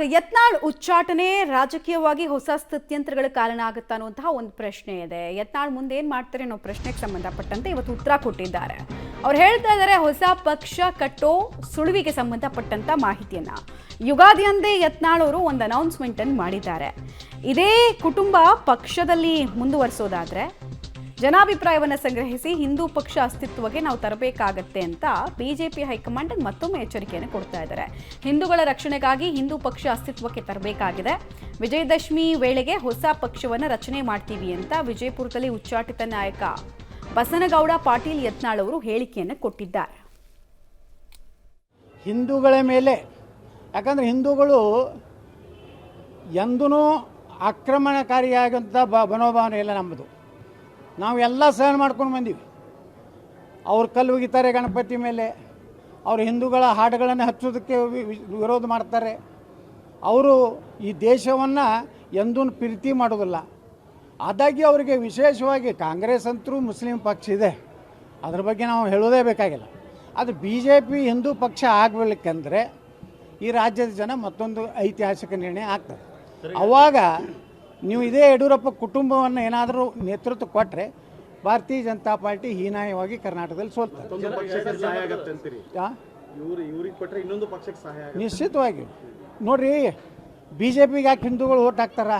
ಯತ್ನಾಳ್ ಉಚ್ಚಾಟನೆ ರಾಜಕೀಯವಾಗಿ ಹೊಸ ಸ್ಥಿತ್ಯಂತರಗಳ ಕಾರಣ ಆಗುತ್ತಾ ಅನ್ನುವಂತಹ ಒಂದು ಪ್ರಶ್ನೆ ಇದೆ. ಯತ್ನಾಳ್ ಮುಂದೆ ಏನ್ ಮಾಡ್ತಾರೆ ಅನ್ನೋ ಪ್ರಶ್ನೆಗೆ ಸಂಬಂಧಪಟ್ಟಂತೆ ಇವತ್ತು ಉತ್ತರ ಕೊಟ್ಟಿದ್ದಾರೆ. ಅವ್ರು ಹೇಳ್ತಾ ಇದ್ದಾರೆ ಹೊಸ ಪಕ್ಷ ಕಟ್ಟೋ ಸುಳುವಿಗೆ ಸಂಬಂಧಪಟ್ಟಂತ ಮಾಹಿತಿಯನ್ನ ಯುಗಾದಿಯಂದೇ ಯತ್ನಾಳ್ ಅವರು ಒಂದು ಅನೌನ್ಸ್ಮೆಂಟ್ ಅನ್ನು ಮಾಡಿದ್ದಾರೆ. ಇದೇ ಕುಟುಂಬ ಪಕ್ಷದಲ್ಲಿ ಮುಂದುವರಿಸೋದಾದ್ರೆ ಜನಾಭಿಪ್ರಾಯವನ್ನು ಸಂಗ್ರಹಿಸಿ ಹಿಂದೂ ಪಕ್ಷ ಅಸ್ತಿತ್ವಕ್ಕೆ ನಾವು ತರಬೇಕಾಗತ್ತೆ ಅಂತ ಬಿಜೆಪಿ ಹೈಕಮಾಂಡ್ ಮತ್ತೊಮ್ಮೆ ಎಚ್ಚರಿಕೆಯನ್ನು ಕೊಡ್ತಾ ಇದ್ದಾರೆ. ಹಿಂದೂಗಳ ರಕ್ಷಣೆಗಾಗಿ ಹಿಂದೂ ಪಕ್ಷ ಅಸ್ತಿತ್ವಕ್ಕೆ ತರಬೇಕಾಗಿದೆ. ವಿಜಯದಶಮಿ ವೇಳೆಗೆ ಹೊಸ ಪಕ್ಷವನ್ನು ರಚನೆ ಮಾಡ್ತೀವಿ ಅಂತ ವಿಜಯಪುರದಲ್ಲಿ ಉಚ್ಚಾಟಿತ ನಾಯಕ ಬಸನಗೌಡ ಪಾಟೀಲ್ ಯತ್ನಾಳ್ ಅವರು ಹೇಳಿಕೆಯನ್ನು ಕೊಟ್ಟಿದ್ದಾರೆ. ಹಿಂದೂಗಳ ಮೇಲೆ ಯಾಕಂದರೆ ಹಿಂದೂಗಳು ಎಂದೂ ಆಕ್ರಮಣಕಾರಿಯಾಗಂಥ ಮನೋಭಾವನೆ ಇಲ್ಲ ನಮ್ಮದು. ನಾವೆಲ್ಲ ಸಹನ ಮಾಡ್ಕೊಂಡು ಬಂದೀವಿ. ಅವ್ರು ಕಲ್ಲು ಒಗಿತಾರೆ ಗಣಪತಿ ಮೇಲೆ, ಅವರು ಹಿಂದೂಗಳ ಹಾಡುಗಳನ್ನು ಹಚ್ಚೋದಕ್ಕೆ ವಿರೋಧ ಮಾಡ್ತಾರೆ. ಅವರು ಈ ದೇಶವನ್ನು ಎಂದೂ ಪ್ರೀತಿ ಮಾಡೋದಿಲ್ಲ. ಆದಾಗಿ ಅವರಿಗೆ ವಿಶೇಷವಾಗಿ ಕಾಂಗ್ರೆಸ್ ಅಂತರೂ ಮುಸ್ಲಿಂ ಪಕ್ಷ ಇದೆ, ಅದ್ರ ಬಗ್ಗೆ ನಾವು ಹೇಳೋದೇ ಬೇಕಾಗಿಲ್ಲ. ಅದು BJP ಹಿಂದೂ ಪಕ್ಷ ಆಗಬೇಕಂದ್ರೆ ಈ ರಾಜ್ಯದ ಜನ ಮತ್ತೊಂದು ಐತಿಹಾಸಿಕ ನಿರ್ಣಯ ಆಗ್ತದೆ. ಅವಾಗ ನೀವು ಇದೇ ಯಡಿಯೂರಪ್ಪ ಕುಟುಂಬವನ್ನು ಏನಾದರೂ ನೇತೃತ್ವ ಕೊಟ್ಟರೆ ಭಾರತೀಯ ಜನತಾ ಪಾರ್ಟಿ ಹೀನಾಯವಾಗಿ ಕರ್ನಾಟಕದಲ್ಲಿ ಸೋಲ್ತಾರೆ. ನಿಶ್ಚಿತವಾಗಿ ನೋಡ್ರಿ, BJPಗೆ ಯಾಕೆ ಹಿಂದೂಗಳು ಓಟ್ ಹಾಕ್ತಾರ?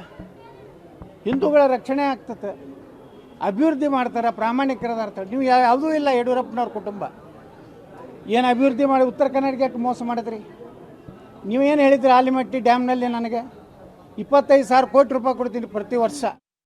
ಹಿಂದೂಗಳ ರಕ್ಷಣೆ ಆಗ್ತದೆ, ಅಭಿವೃದ್ಧಿ ಮಾಡ್ತಾರೆ, ಪ್ರಾಮಾಣಿಕರದಾರ್ತಾರೆ. ನೀವು ಯಾವುದೂ ಇಲ್ಲ ಯಡಿಯೂರಪ್ಪನವ್ರ ಕುಟುಂಬ ಏನು ಅಭಿವೃದ್ಧಿ ಮಾಡಿ ಉತ್ತರ ಕರ್ನಾಟಕಕ್ಕೆ ಮೋಸ ಮಾಡಿದ್ರಿ. ನೀವೇನು ಹೇಳಿದ್ರಿ? ಆಲಿಮಟ್ಟಿ ಡ್ಯಾಮ್ನಲ್ಲಿ ನನಗೆ 25,000 ಕೋಟಿ ರೂಪಾಯಿ ಕೊಡ್ತೀನಿ ಪ್ರತಿ ವರ್ಷ.